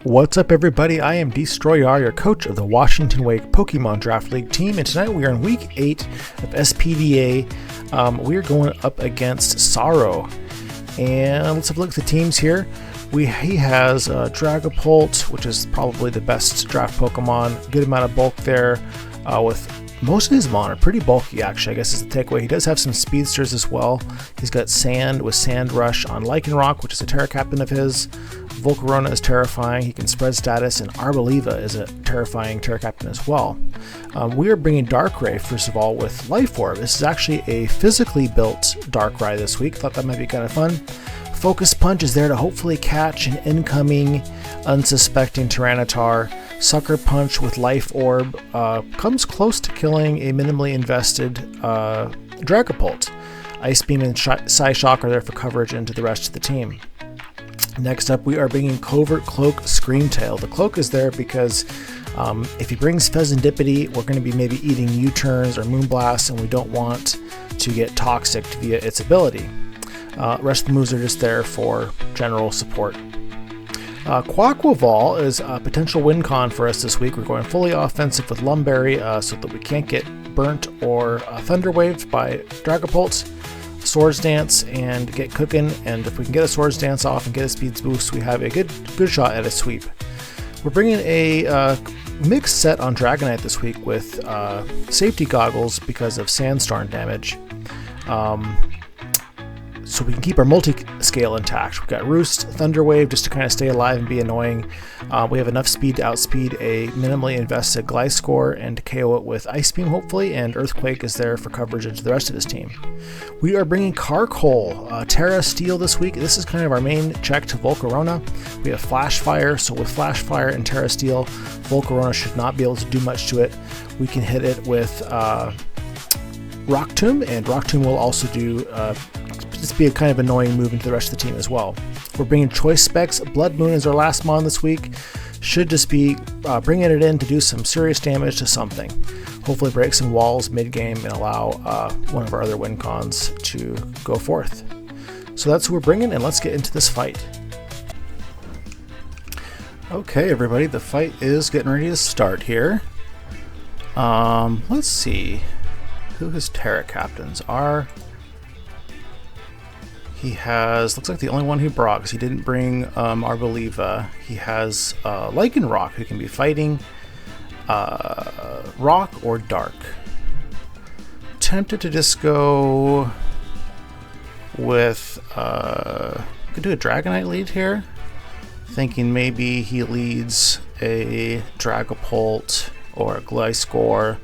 What's up, everybody? I am Destroyer, your coach of the Washington Wake Pokemon Draft League team, and tonight we are in Week 8 of SPDA. We are going up against Sorrow, and let's have a look at the teams here. He has Dragapult, which is probably the best draft Pokemon. Good amount of bulk there, with most of his Mon are pretty bulky, actually, I guess is the takeaway. He does have some speedsters as well. He's got Sand with Sand Rush on Lycanroc, which is a Terra Captain of his. Volcarona is terrifying. He can spread status, and Arboliva is a terrifying Terra Captain as well. We are bringing Darkrai, first of all, with Life Orb. This is actually a physically built Darkrai this week. Thought that might be kind of fun. Focus Punch is there to hopefully catch an incoming unsuspecting Tyranitar. Sucker Punch with Life Orb comes close to killing a minimally invested Dragapult. Ice Beam and Psyshock are there for coverage into the rest of the team. Next up, we are bringing Covert Cloak Screamtail. The cloak is there because if he brings Pheasantipity, we're going to be maybe eating U-turns or Moonblasts, and we don't want to get toxic via its ability. Rest of the moves are just there for general support. Quaquaval is a potential win con for us this week. We're going fully offensive with Lumberry so that we can't get burnt or Thunder Waved by Dragapult. Swords Dance and get cooking, and if we can get a Swords Dance off and get a speed boost, we have a good shot at a sweep. We're bringing a mixed set on Dragonite this week with safety goggles because of Sandstorm damage. So we can keep our multi-scale intact. We've got Roost, Thunder Wave just to kind of stay alive and be annoying. We have enough speed to outspeed a minimally invested Gliscor and to KO it with Ice Beam hopefully, and Earthquake is there for coverage into the rest of his team. We are bringing Carkol, Terra Steel this week. This is kind of our main check to Volcarona. We have Flash Fire, so with Flash Fire and Terra Steel, Volcarona should not be able to do much to it. We can hit it with Rock Tomb, and Rock Tomb will also do just be a kind of annoying move into the rest of the team as well. We're bringing Choice Specs. Blood Moon is our last Mon this week. Should just be bringing it in to do some serious damage to something. Hopefully break some walls mid-game and allow one of our other win cons to go forth. So that's who we're bringing, and let's get into this fight. Okay, everybody, the fight is getting ready to start here. Let's see who his Terra Captains are. He has, looks like the only one he brought, because he didn't bring Arboliva. He has Lycanroc, who can be fighting Rock or Dark. Tempted to just go with, could do a Dragonite lead here. Thinking maybe he leads a Dragapult or a Gliscor.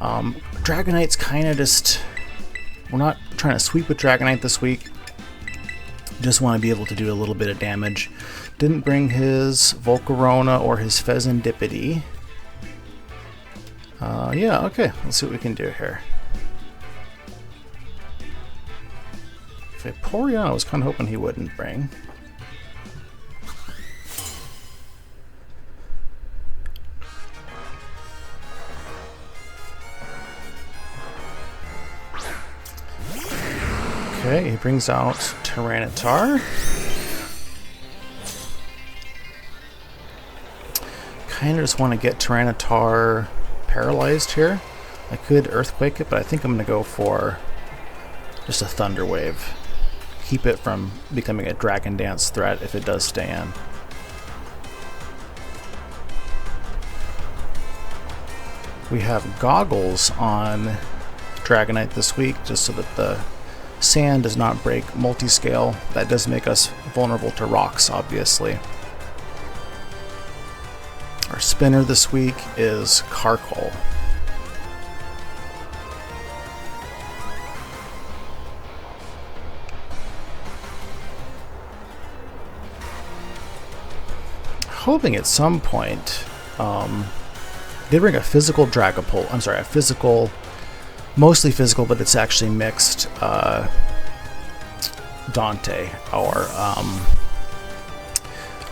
Dragonite's kind of just, we're not trying to sweep with Dragonite this week. Just want to be able to do a little bit of damage. Didn't bring his Volcarona or his Pheasantipity. Yeah, okay. Let's see what we can do here. Vaporeon, I was kind of hoping he wouldn't bring. Okay, he brings out Tyranitar. Kind of just want to get Tyranitar paralyzed here. I could Earthquake it, but I think I'm going to go for just a Thunder Wave. Keep it from becoming a Dragon Dance threat if it does stay in. We have Goggles on Dragonite this week, just so that the Sand does not break multi-scale. That does make us vulnerable to rocks, obviously. Our spinner this week is Carkol. Hoping at some point, they bring a physical Dragapult. I'm sorry, a physical. Mostly physical, but it's actually mixed Dante or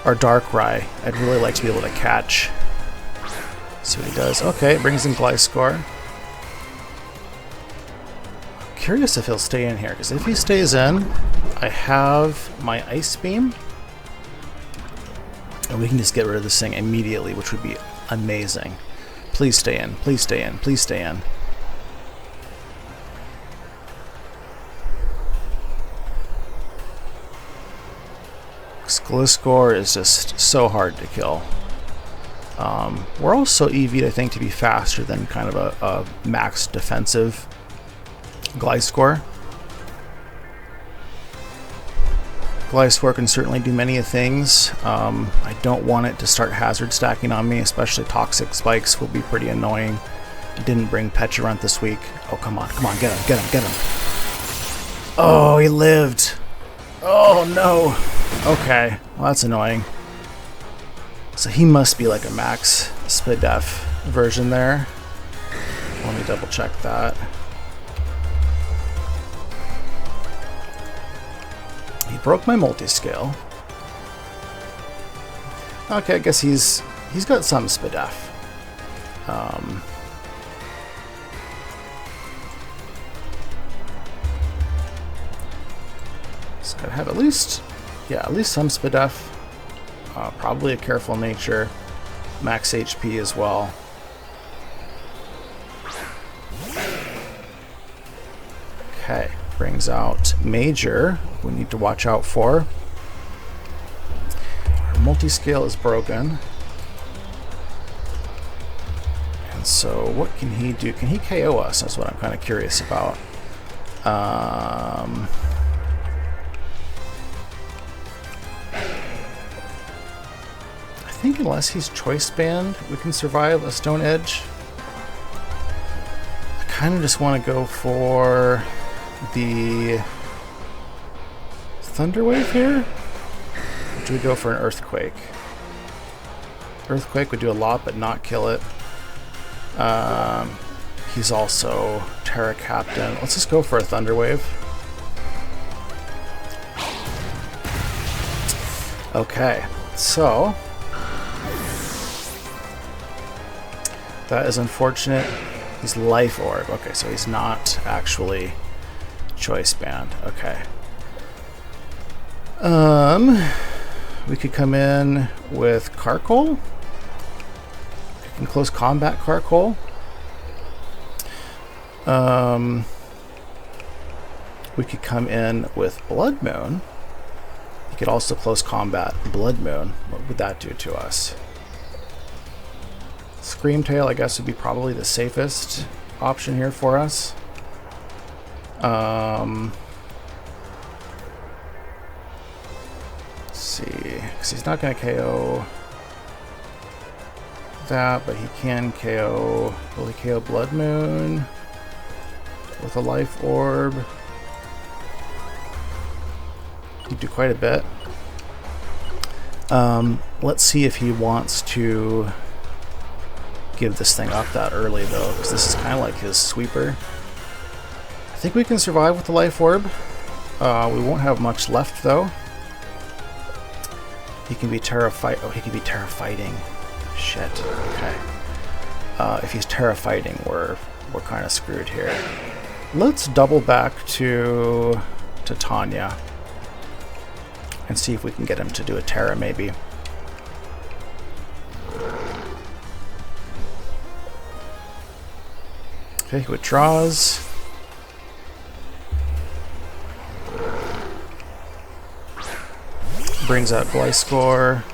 our Darkrai. I'd really like to be able to catch. See what he does. Okay, brings in Gliscor. Curious if he'll stay in here, because if he stays in, I have my Ice Beam. And we can just get rid of this thing immediately, which would be amazing. Please stay in. Please stay in. Please stay in. Gliscor is just so hard to kill. We're also EV'd, I think, to be faster than kind of a max defensive Gliscor. Gliscor can certainly do many things. I don't want it to start hazard stacking on me, especially toxic spikes will be pretty annoying. Didn't bring Pecharunt this week. Oh, come on, get him, get him, get him. Oh, he lived. Oh, no. Okay, well, that's annoying. So he must be like a max SPDA version there. Let me double check that. He broke my multi-scale. Okay, I guess he's got some SPDA. He's gotta have at least some SPDA. Probably a careful nature. Max HP as well. Okay, brings out Major. We need to watch out for. Our multi-scale is broken. And so what can he do? Can he KO us? That's what I'm kind of curious about. I think unless he's choice banned, we can survive a Stone Edge. I kind of just want to go for the Thunder Wave here. Or do we go for an Earthquake? Earthquake would do a lot, but not kill it. He's also Terra Captain. Let's just go for a Thunder Wave. Okay, so that is unfortunate. He's Life Orb. Okay, so he's not actually choice banned. Okay. We could come in with Carkol. We can close combat Carkol. We could come in with Blood Moon. We could also close combat Blood Moon. What would that do to us? Screamtail, I guess, would be probably the safest option here for us. Let's see, because he's not going to KO that, but he can KO. Will he KO Blood Moon with a Life Orb? He'd do quite a bit. Let's see if he wants to give this thing up that early, though, because this is kind of like his sweeper. I think we can survive with the Life Orb. We won't have much left, though. He can be Terra-Fight. Oh, he can be Terra-Fighting. Shit. Okay. If he's Terra-Fighting, we're kind of screwed here. Let's double back to Tanya and see if we can get him to do a Terra, maybe. Okay, he withdraws. Brings out Gliscor.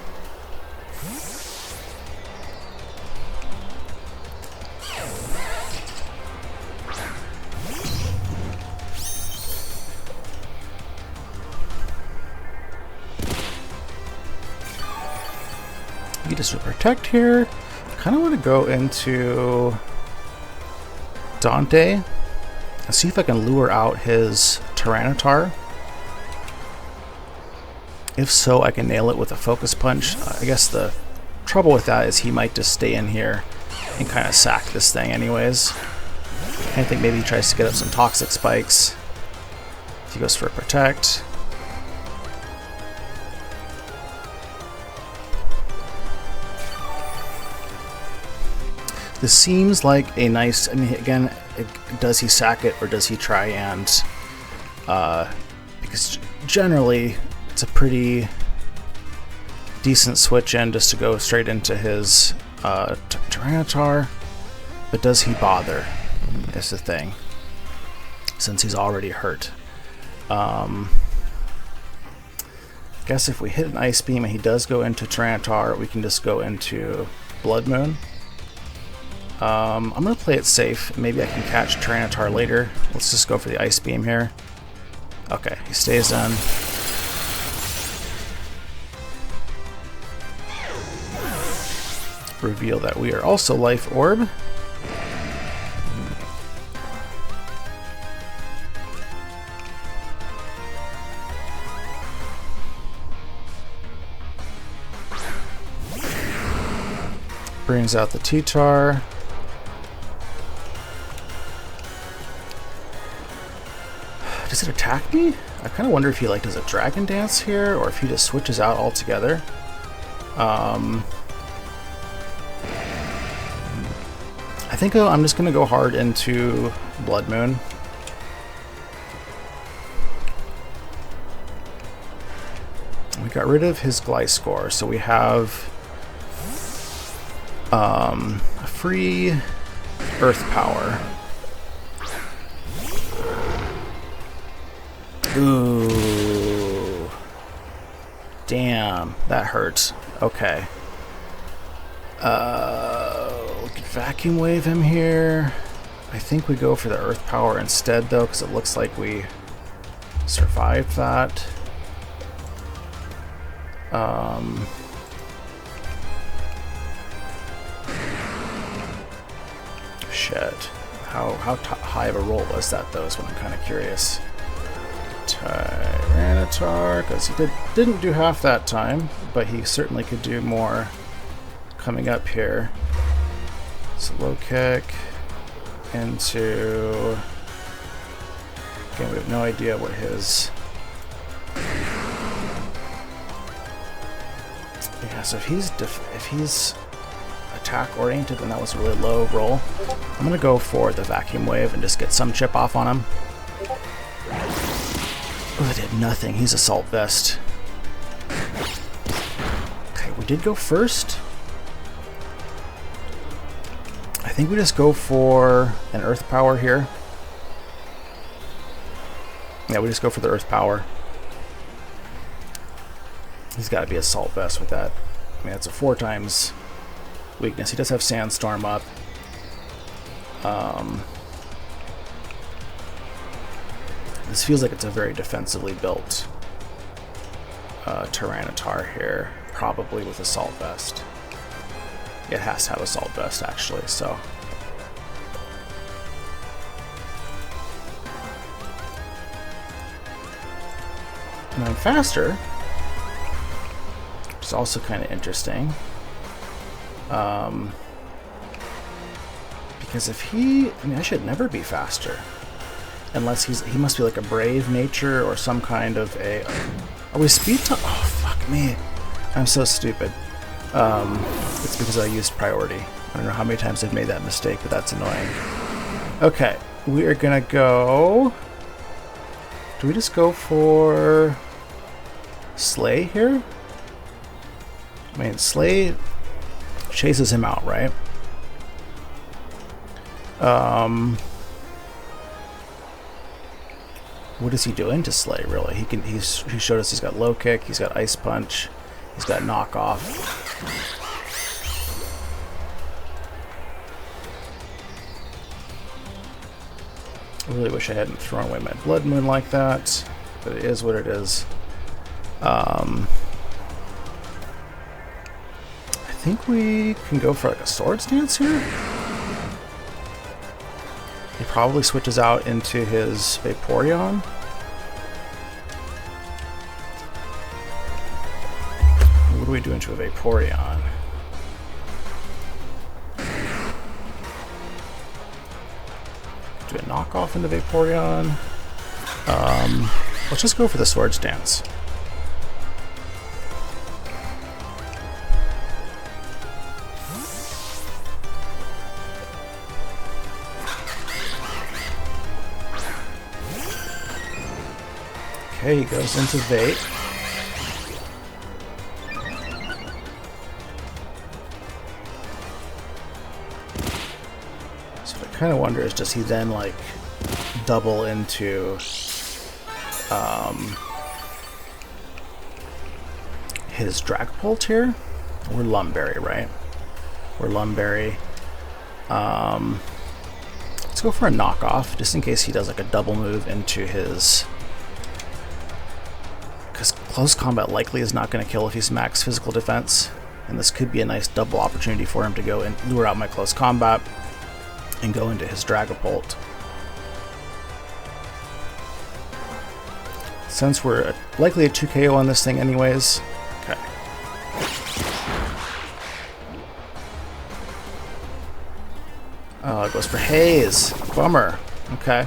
You just would protect here. Kind of want to go into Dante. Let's see if I can lure out his Tyranitar. If so, I can nail it with a Focus Punch. I guess the trouble with that is he might just stay in here and kind of sack this thing anyways. I think maybe he tries to get up some Toxic Spikes. He goes for a Protect. This seems like a nice, I mean, again, does he sack it or does he try and, because generally it's a pretty decent switch in just to go straight into his Tyranitar, but does he bother? Is the thing, since he's already hurt. Guess if we hit an Ice Beam and he does go into Tyranitar, we can just go into Blood Moon. I'm going to play it safe. Maybe I can catch Tyranitar later. Let's just go for the Ice Beam here. Okay, he stays in. Reveal that we are also Life Orb. Brings out the T-Tar. Does it attack me? I kind of wonder if he like does a Dragon Dance here, or if he just switches out altogether. I think I'm just going to go hard into Blood Moon. We got rid of his Gliscor, so we have a free Earth Power. Ooh. Damn, that hurts. Okay. We could Vacuum Wave him here. I think we go for the Earth Power instead, though, because it looks like we survived that. Shit. How high of a roll was that, though, is what I'm kind of curious. Tyranitar, because he didn't do half that time, but he certainly could do more coming up here. So low kick into... Again, we have no idea what his... Yeah, so if he's attack oriented, then that was a really low roll. I'm gonna go for the Vacuum Wave and just get some chip off on him. Oh, that did nothing. He's Assault Vest. Okay, we did go first. I think we just go for an Earth Power here. Yeah, we just go for the Earth Power. He's got to be Assault Vest with that. I mean, that's a 4 times weakness. He does have Sandstorm up. This feels like it's a very defensively built Tyranitar here, probably with Assault Vest. It has to have Assault Vest, actually, so... And I'm faster, which is also kind of interesting. Because if he... I mean, I should never be faster. Unless he must be like a brave nature or some kind of a... Are we speed time? Oh, fuck me. I'm so stupid. It's because I used priority. I don't know how many times I've made that mistake, but that's annoying. Okay, we are gonna go... Do we just go for... Slay here? I mean, Slay chases him out, right? What is he doing to Slay, really? He showed us he's got Low Kick, he's got Ice Punch, he's got Knock Off. I really wish I hadn't thrown away my Blood Moon like that, but it is what it is. I think we can go for like a Swords Dance here. He probably switches out into his Vaporeon. What do we do into a Vaporeon? Do a knockoff into Vaporeon? Let's just go for the Swords Dance. Okay, he goes into Vape. So what I kind of wonder is, does he then like double into his Dragapult here? We're Lumberry, right? We're Lumberry. Let's go for a knockoff, just in case he does like a double move into his... Because close combat likely is not going to kill if he's max physical defense. And this could be a nice double opportunity for him to go and lure out my close combat and go into his Dragapult. Since we're likely a 2 KO on this thing anyways. Okay. Oh, it goes for Haze. Bummer. Okay.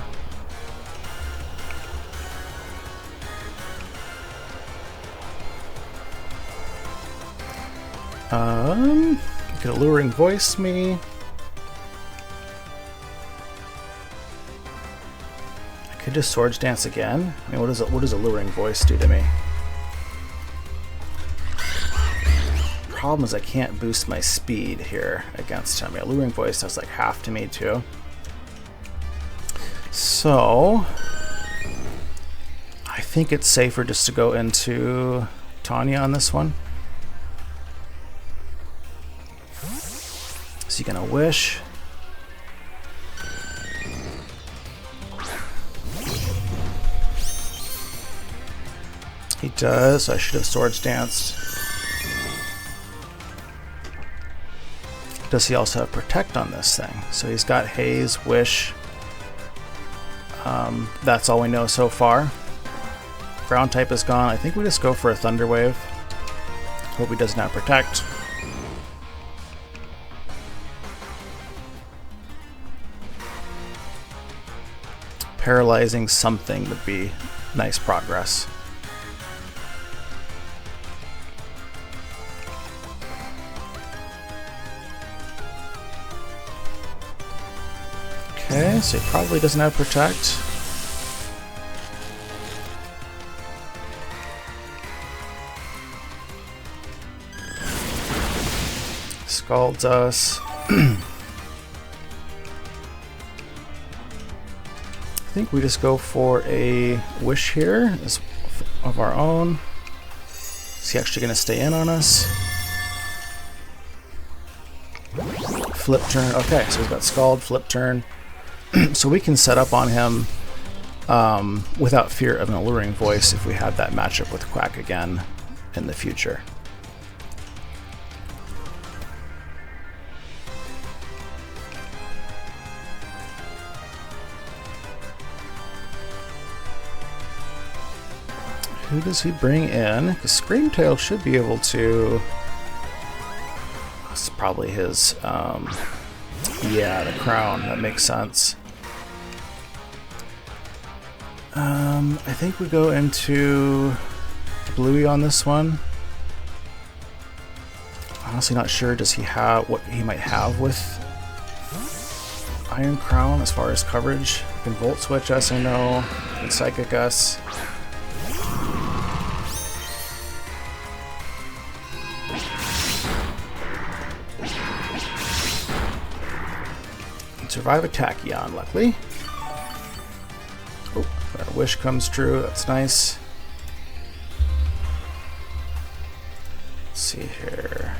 Could Alluring Voice me. I could just Swords Dance again. I mean, what does Alluring Voice do to me? Problem is I can't boost my speed here against him. Alluring Voice does like half to me too. So I think it's safer just to go into Tanya on this one. Is he gonna Wish? He does, so I should have Swords Danced. Does he also have Protect on this thing? So he's got Haze, Wish. That's all we know so far. Ground type is gone. I think we just go for a Thunder Wave. Hope he does not Protect. Paralyzing something would be nice progress. Okay, so he probably doesn't have Protect. Scalds us. I think we just go for a Wish here of our own. Is he actually going to stay in on us? Flip turn. Okay, so he's got Scald, Flip turn. So we can set up on him without fear of an Alluring Voice if we have that matchup with Quack again in the future. Who does he bring in? Because Screamtail should be able to... It's probably his... yeah, the Crown. That makes sense. I think we go into Bluey on this one. Honestly not sure. Does he have what he might have with Iron Crown as far as coverage? You can Volt Switch us, I know. You can Psychic us. Survive a Tachyon, luckily. Oh, our Wish comes true. That's nice. Let's see here.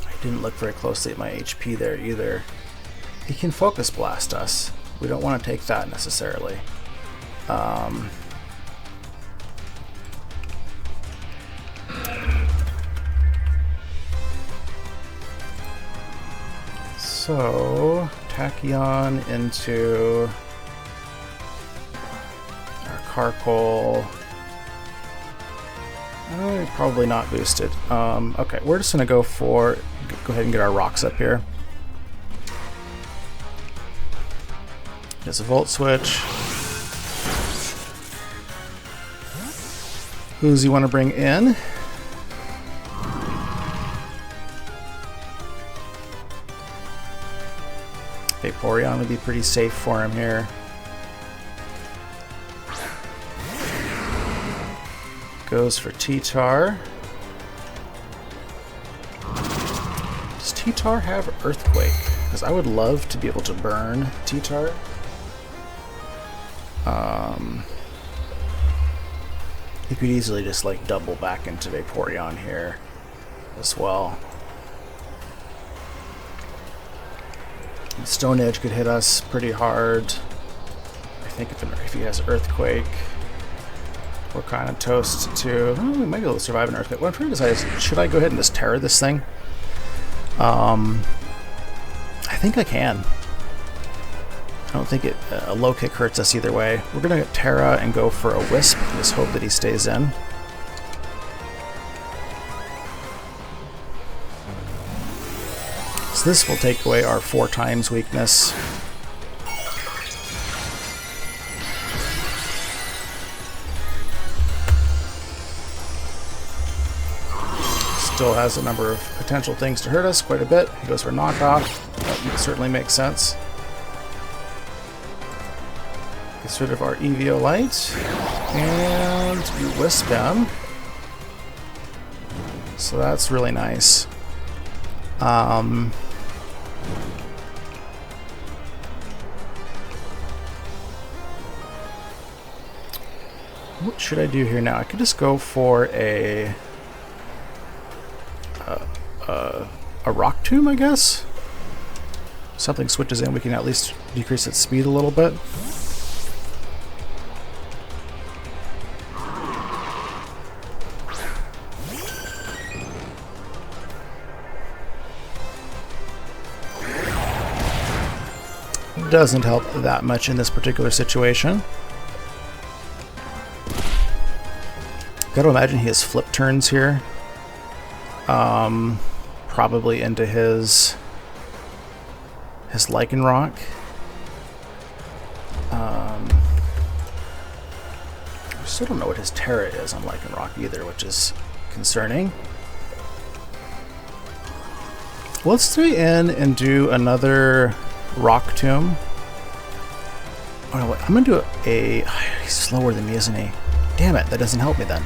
I didn't look very closely at my HP there either. He can Focus Blast us. We don't want to take that necessarily. So, Tachyon into our Carkol. Probably not boosted. Okay, we're just going to go ahead and get our rocks up here. There's a Volt Switch. Who does he want to bring in? Vaporeon would be pretty safe for him here. Goes for T-Tar. Does T-Tar have Earthquake? Because I would love to be able to burn T-Tar. He could easily just like double back into Vaporeon here as well. Stone Edge could hit us pretty hard. I think if he has Earthquake, we're kind of toast too. Oh, we might be able to survive an Earthquake. What I'm trying to decide is, should I go ahead and just Terra this thing? I think I can. I don't think a low kick hurts us either way. We're going to Terra and go for a Wisp and just hope that he stays in. So this will take away our 4 times weakness. Still has a number of potential things to hurt us quite a bit. He goes for knockoff. That certainly makes sense. Gets rid of our Eviolite. And we Wisp him. So that's really nice. What should I do here now? I could just go for a Rock Tomb, I guess? Something switches in, we can at least decrease its speed a little bit. Doesn't help that much in this particular situation. Gotta imagine he has flip turns here. Probably into his Lycanroc. I still don't know what his Terra is on Lycanroc either, which is concerning. Let's stay in and do another Rock Tomb. Oh no, wait, I'm gonna do he's slower than me, isn't he? Damn it, that doesn't help me then.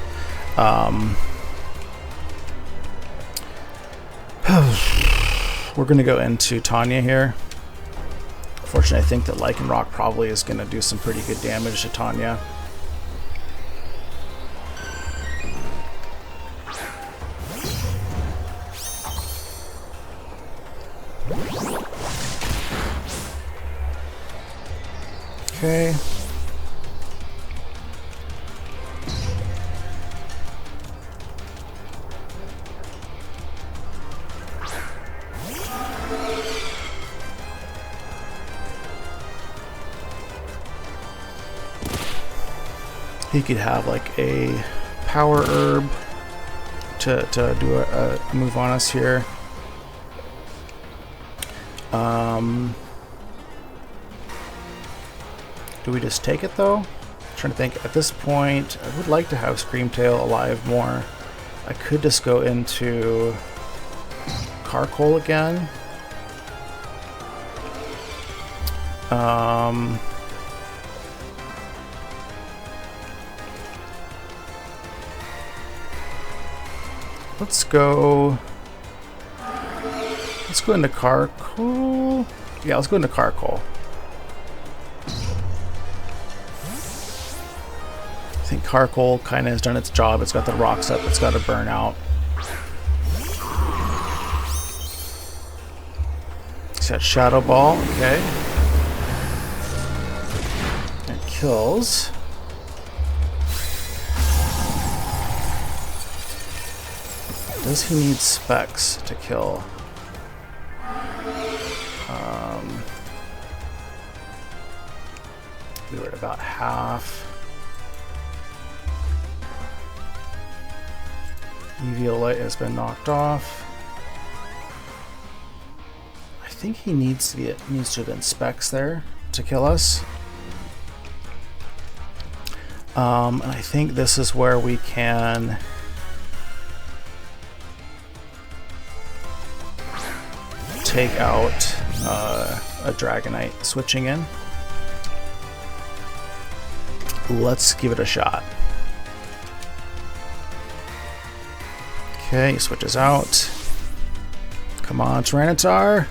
We're gonna go into Tanya here. Fortunately, I think that Lycanroc probably is gonna do some pretty good damage to Tanya. Okay. He could have like a Power Herb to do a move on us here. Do we just take it though? I'm trying to think. At this point, I would like to have Screamtail alive more. I could just go into Carkol again. Let's go into Carkol. Yeah, let's go into Carkol. I think Carkol kind of has done its job. It's got the rocks up. It's got a burnout. It's got Shadow Ball. Okay. It kills. Does he need specs to kill? We were at about half. Eviolite has been knocked off. I think he needs to have been specs there to kill us. And I think this is where we can take out a Dragonite switching in. Let's give it a shot. Okay, he switches out. Come on, Tyranitar.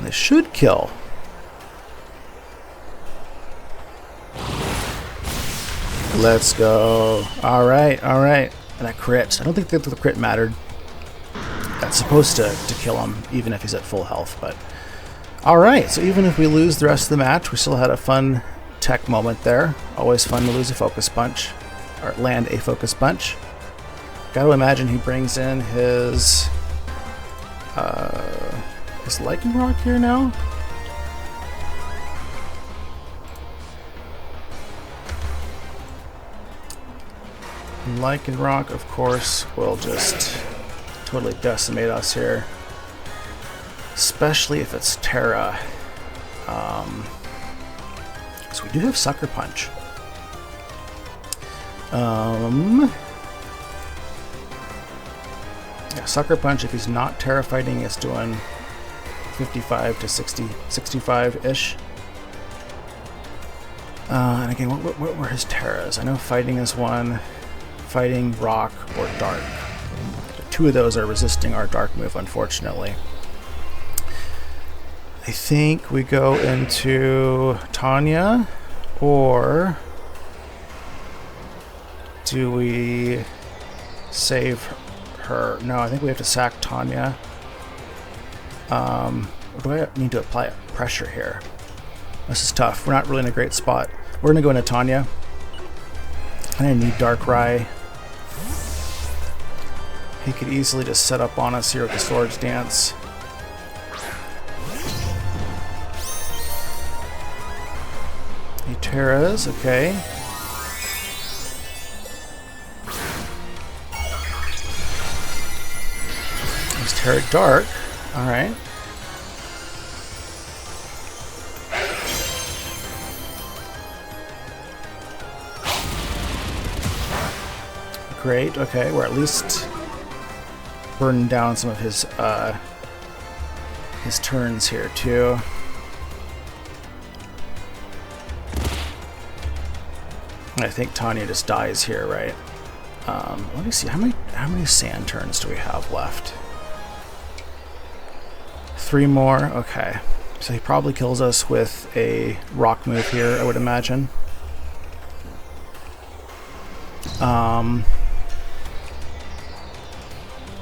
This should kill. Let's go. Alright, alright. And that crit. I don't think that the crit mattered. That's supposed to kill him, even if he's at full health, but... Alright, so even if we lose the rest of the match, we still had a fun tech moment there. Always fun to lose a focus punch, or land a focus punch. Gotta imagine he brings in his Lightning Rock here now? Lycan Rock, of course, will just totally decimate us here. Especially if it's Terra. So we do have Sucker Punch. Yeah, Sucker Punch, if he's not Terra fighting, is doing 55 to 60, 65-ish. And again, what were his Terras? I know Fighting is one. Fighting, Rock, or Dark. Two of those are resisting our Dark move, unfortunately. I think we go into Tanya, or do we save her? No, I think we have to sack Tanya. Or do I need to apply pressure here? This is tough. We're not really in a great spot. We're going to go into Tanya. I need Darkrai. He could easily just set up on us here with the Swords Dance. He Terras, okay. He's Terra Dark, alright. Great, okay, we're at least burning down some of his turns here too. I think Tanya just dies here, right? Let me see, how many sand turns do we have left? 3 more, okay. So he probably kills us with a rock move here, I would imagine.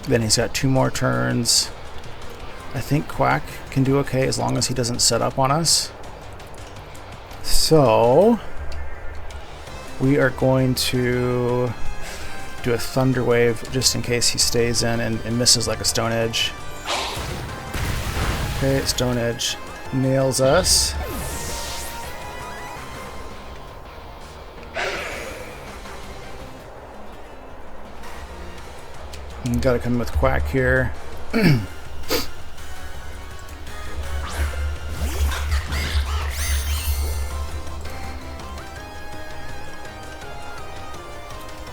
Then he's got 2 more turns. I think Quack can do okay as long as he doesn't set up on us. So we are going to do a Thunder Wave just in case he stays in and misses like a Stone Edge. Okay, Stone Edge nails us. Gotta come in with Quack here.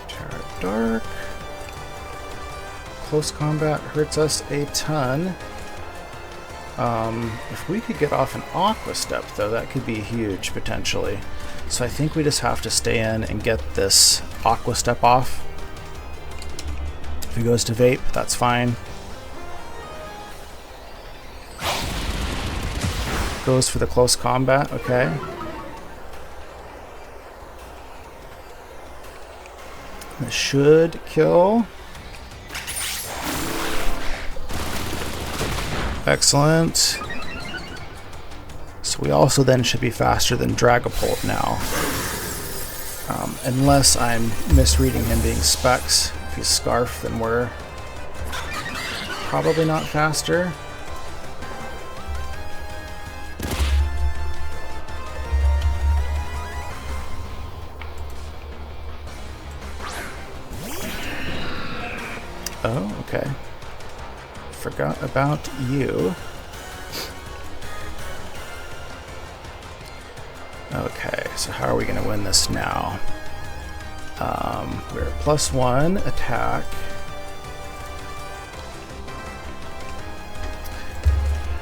Terra Dark. Close combat hurts us a ton. If we could get off an Aqua Step, though, that could be huge, potentially. So I think we just have to stay in and get this Aqua Step off. If he goes to Vape, that's fine. Goes for the close combat, okay. This should kill. Excellent. So we also then should be faster than Dragapult now. Unless I'm misreading him being Specs. If he's Scarf, then we're probably not faster. Oh, okay. Forgot about you. Okay, so how are we going to win this now? We're +1 attack.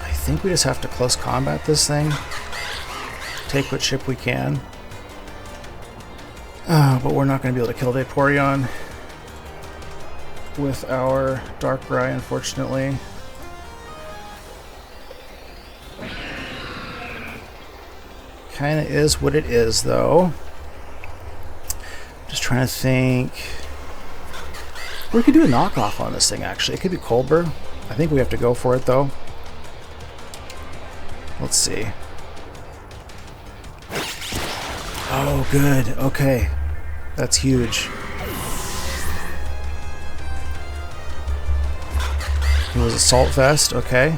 I think we just have to close combat this thing. take what chip we can. But we're not going to be able to kill Vaporeon with our Darkrai, unfortunately. Kind of is what it is, though. Just trying to think. We could do a knockoff on this thing, actually. It could be Colbur. I think we have to go for it, though. Let's see. Oh, good. Okay. That's huge. It was Assault Vest. Okay.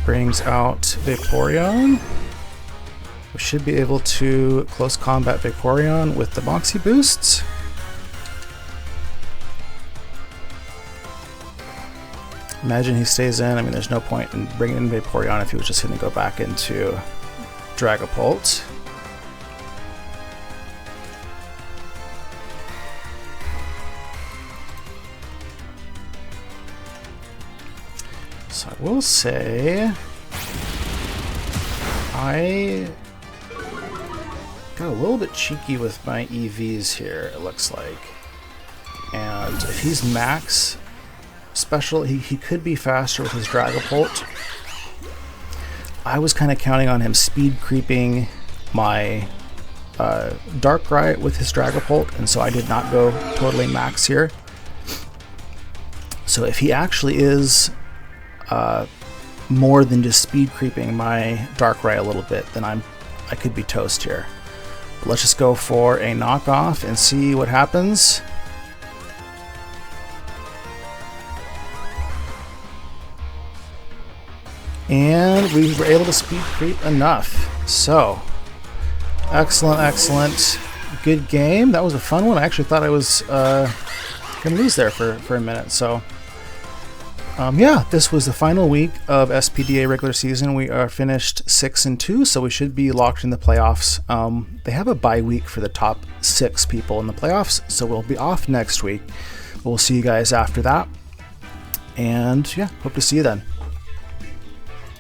Brings out Vaporeon. We should be able to close combat Vaporeon with the Moxie boosts. Imagine he stays in. I mean, there's no point in bringing in Vaporeon if he was just going to go back into Dragapult. So I will say I got a little bit cheeky with my EVs here, it looks like. And if he's max special, he could be faster with his Dragapult. I was kind of counting on him speed creeping my Darkrai with his Dragapult, and so I did not go totally max here. So if he actually is more than just speed creeping my Darkrai a little bit, then I could be toast here. But let's just go for a knockoff and see what happens. And we were able to speed creep enough. So, excellent, excellent. Good game. That was a fun one. I actually thought I was going to lose there for a minute. So, yeah, this was the final week of SPDA regular season. We are finished 6-2, so we should be locked in the playoffs. They have a bye week for the top 6 people in the playoffs, so we'll be off next week. We'll see you guys after that. And yeah, hope to see you then.